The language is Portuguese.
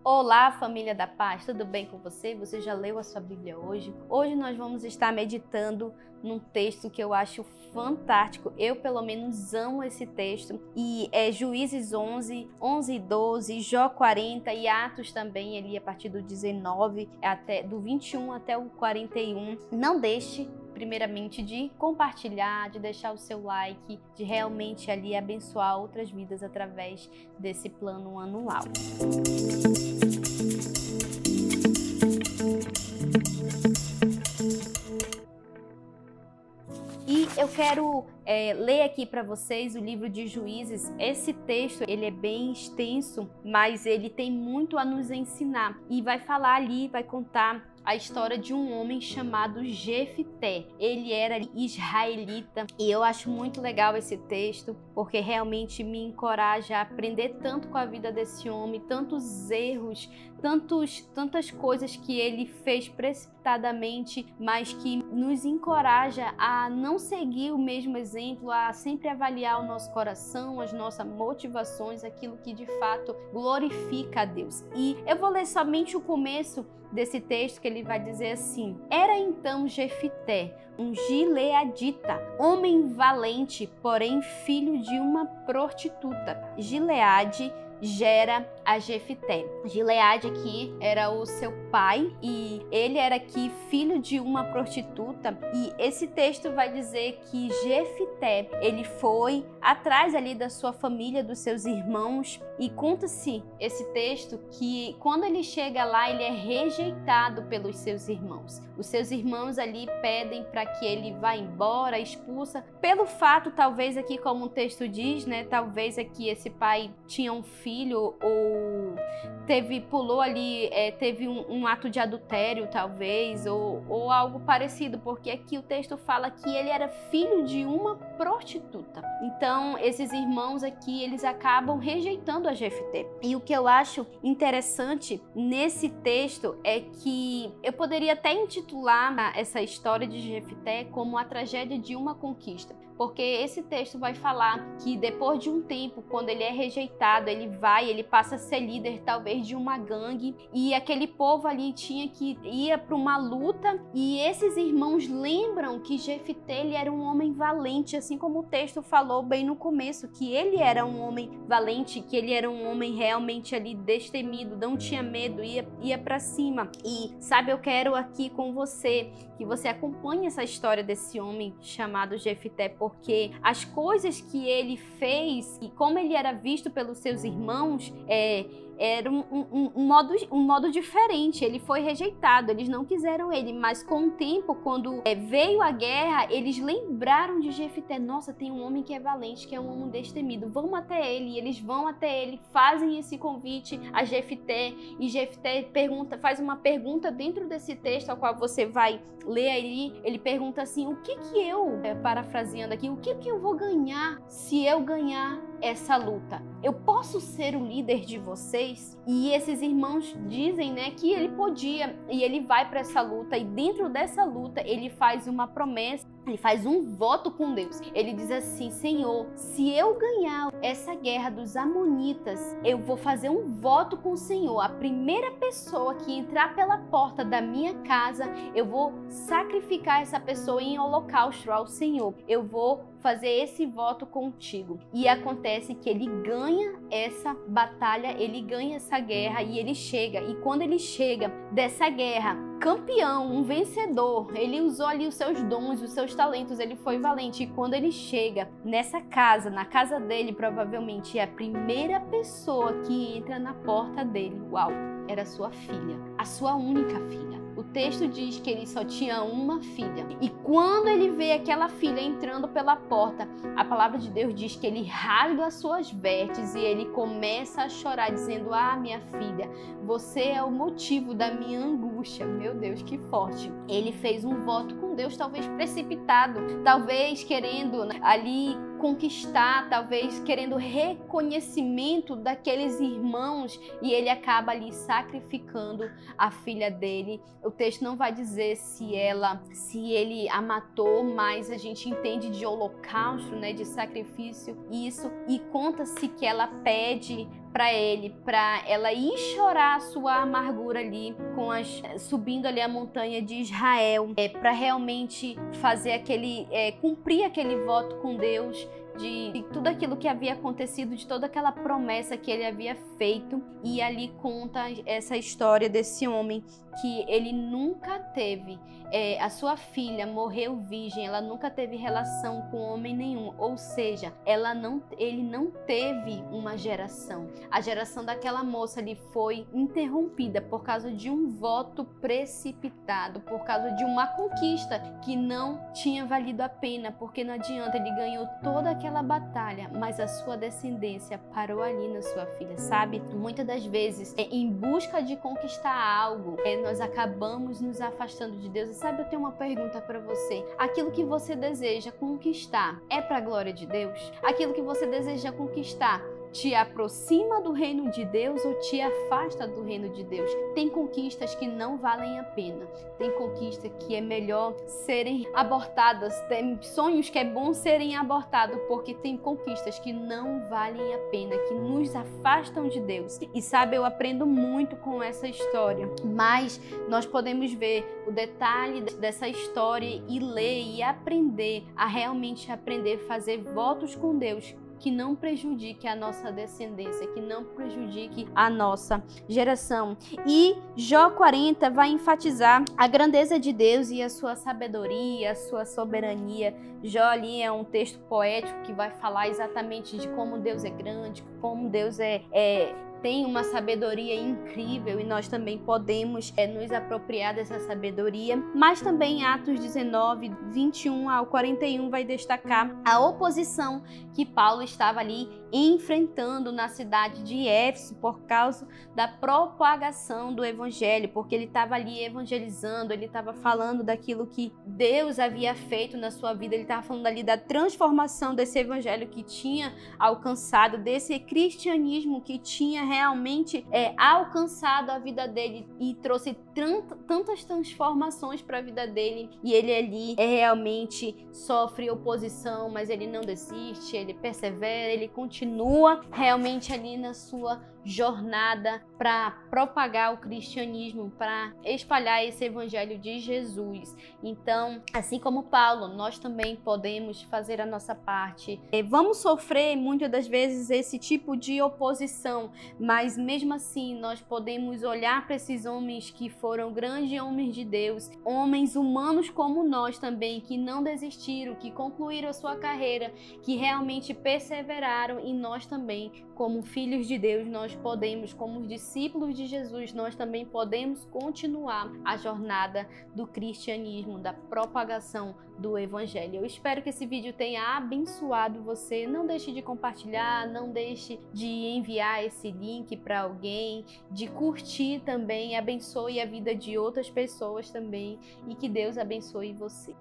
Olá, família da paz, tudo bem com você? Você já leu a sua Bíblia hoje? Hoje nós vamos estar meditando num texto que eu acho fantástico. Eu, pelo menos, amo esse texto. E é Juízes 11, 11 e 12, Jó 40 e Atos também, ali a partir do 19, do 21 até o 41. Não deixe, primeiramente, de compartilhar, de deixar o seu like, de realmente ali abençoar outras vidas através desse plano anual. E eu quero ler aqui para vocês o livro de Juízes. Esse texto ele é bem extenso, mas ele tem muito a nos ensinar. E vai falar ali, vai contar a história de um homem chamado Jefté. Ele era israelita e eu acho muito legal esse texto porque realmente me encoraja a aprender tanto com a vida desse homem, tantos erros, tantas coisas que ele fez precipitadamente, mas que nos encoraja a não seguir o mesmo exemplo, a sempre avaliar o nosso coração, as nossas motivações, aquilo que de fato glorifica a Deus. E eu vou ler somente o começo desse texto, que ele vai dizer assim: Era então Jefté, um gileadita, homem valente, porém filho de uma prostituta. Gileade gera a Jefté. Gileade aqui era o seu pai e ele era aqui filho de uma prostituta, e esse texto vai dizer que Jefté, ele foi atrás ali da sua família, dos seus irmãos, e conta-se esse texto que quando ele chega lá, ele é rejeitado pelos seus irmãos. Os seus irmãos ali pedem para que ele vá embora, expulsa, pelo fato, talvez aqui como o texto diz, né, talvez aqui esse pai tinha um filho ou pulou ali, teve um ato de adultério talvez, ou algo parecido, porque aqui o texto fala que ele era filho de uma prostituta. Então esses irmãos aqui, eles acabam rejeitando a Jefté. E o que eu acho interessante nesse texto é que eu poderia até intitular essa história de Jefté como a tragédia de uma conquista, porque esse texto vai falar que depois de um tempo, quando ele é rejeitado, ele passa a ser líder talvez de uma gangue, e aquele povo ali ia para uma luta, e esses irmãos lembram que Jefté, ele era um homem valente, assim como o texto falou bem no começo, que ele era um homem valente, que ele era um homem realmente ali destemido, não tinha medo, ia para cima. E sabe, eu quero aqui com você que você acompanhe essa história desse homem chamado Jefté, porque as coisas que ele fez e como ele era visto pelos seus irmãos era um modo diferente. Ele foi rejeitado, eles não quiseram ele, mas com o tempo, quando veio a guerra, eles lembraram de Jefté. Nossa, tem um homem que é valente, que é um homem destemido, vamos até ele. E eles vão até ele, fazem esse convite a Jefté, e Jefté faz uma pergunta dentro desse texto, ao qual você vai ler ali. Ele pergunta assim: o que eu, parafraseando aqui, o que eu vou ganhar se eu ganhar essa luta? Eu posso ser o líder de vocês? E esses irmãos dizem, né, que ele podia, e ele vai para essa luta, e dentro dessa luta ele faz uma promessa, ele faz um voto com Deus. Ele diz assim: Senhor, se eu ganhar essa guerra dos amonitas, eu vou fazer um voto com o Senhor. A primeira pessoa que entrar pela porta da minha casa, eu vou sacrificar essa pessoa em holocausto ao Senhor. Eu vou fazer esse voto contigo. E acontece que ele ganha essa batalha, ele ganha essa guerra, e ele chega. E quando ele chega dessa guerra, campeão, um vencedor, ele usou ali os seus dons, os seus talentos, ele foi valente. E quando ele chega nessa casa, na casa dele, provavelmente é a primeira pessoa que entra na porta dele. Uau! Era sua filha, a sua única filha. O texto diz que ele só tinha uma filha. E quando ele vê aquela filha entrando pela porta, a palavra de Deus diz que ele rasga as suas vestes e ele começa a chorar, dizendo: ah, minha filha, você é o motivo da minha angústia. Meu Deus, que forte. Ele fez um voto com Deus, talvez precipitado, talvez querendo ali conquistar, talvez querendo reconhecimento daqueles irmãos, e ele acaba ali sacrificando a filha dele. O texto não vai dizer se ele a matou, mas a gente entende de holocausto, né, de sacrifício, isso, e conta-se que ela pede para ele, para ela ir chorar a sua amargura ali, subindo ali a montanha de Israel, para realmente fazer cumprir aquele voto com Deus, de tudo aquilo que havia acontecido, de toda aquela promessa que ele havia feito. E ali conta essa história desse homem que ele nunca teve, a sua filha morreu virgem, ela nunca teve relação com homem nenhum, ou seja, ele não teve uma geração. A geração daquela moça ali foi interrompida por causa de um voto precipitado, por causa de uma conquista que não tinha valido a pena, porque não adianta, ele ganhou toda aquela batalha, mas a sua descendência parou ali na sua filha, sabe? Muitas das vezes, em busca de conquistar algo, nós acabamos nos afastando de Deus. E sabe, eu tenho uma pergunta para você. Aquilo que você deseja conquistar é para a glória de Deus? Aquilo que você deseja conquistar te aproxima do reino de Deus ou te afasta do reino de Deus? Tem conquistas que não valem a pena. Tem conquistas que é melhor serem abortadas. Tem sonhos que é bom serem abortados, porque tem conquistas que não valem a pena, que nos afastam de Deus. E sabe, eu aprendo muito com essa história, mas nós podemos ver o detalhe dessa história e ler e aprender a realmente fazer votos com Deus que não prejudique a nossa descendência, que não prejudique a nossa geração. E Jó 40 vai enfatizar a grandeza de Deus e a sua sabedoria, a sua soberania. Jó ali é um texto poético que vai falar exatamente de como Deus é grande, como Deus tem uma sabedoria incrível, e nós também podemos nos apropriar dessa sabedoria. Mas também Atos 19, 21 ao 41 vai destacar a oposição que Paulo estava ali enfrentando na cidade de Éfeso por causa da propagação do evangelho, porque ele estava ali evangelizando, ele estava falando daquilo que Deus havia feito na sua vida, ele estava falando ali da transformação desse evangelho que tinha alcançado, desse cristianismo que tinha realmente alcançado a vida dele e trouxe tantas transformações para a vida dele. E ele ali realmente sofre oposição, mas ele não desiste, ele persevera, ele continua realmente ali na sua jornada para propagar o cristianismo, para espalhar esse evangelho de Jesus. Então, assim como Paulo, nós também podemos fazer a nossa parte. Vamos sofrer muitas das vezes esse tipo de oposição, mas mesmo assim nós podemos olhar para esses homens que foram grandes homens de Deus, homens humanos como nós também, que não desistiram, que concluíram a sua carreira, que realmente perseveraram, e nós também, como filhos de Deus, nós podemos, como discípulos de Jesus, nós também podemos continuar a jornada do cristianismo, da propagação do evangelho. Eu espero que esse vídeo tenha abençoado você. Não deixe de compartilhar, não deixe de enviar esse link para alguém, de curtir também. Abençoe a vida de outras pessoas também, e que Deus abençoe você.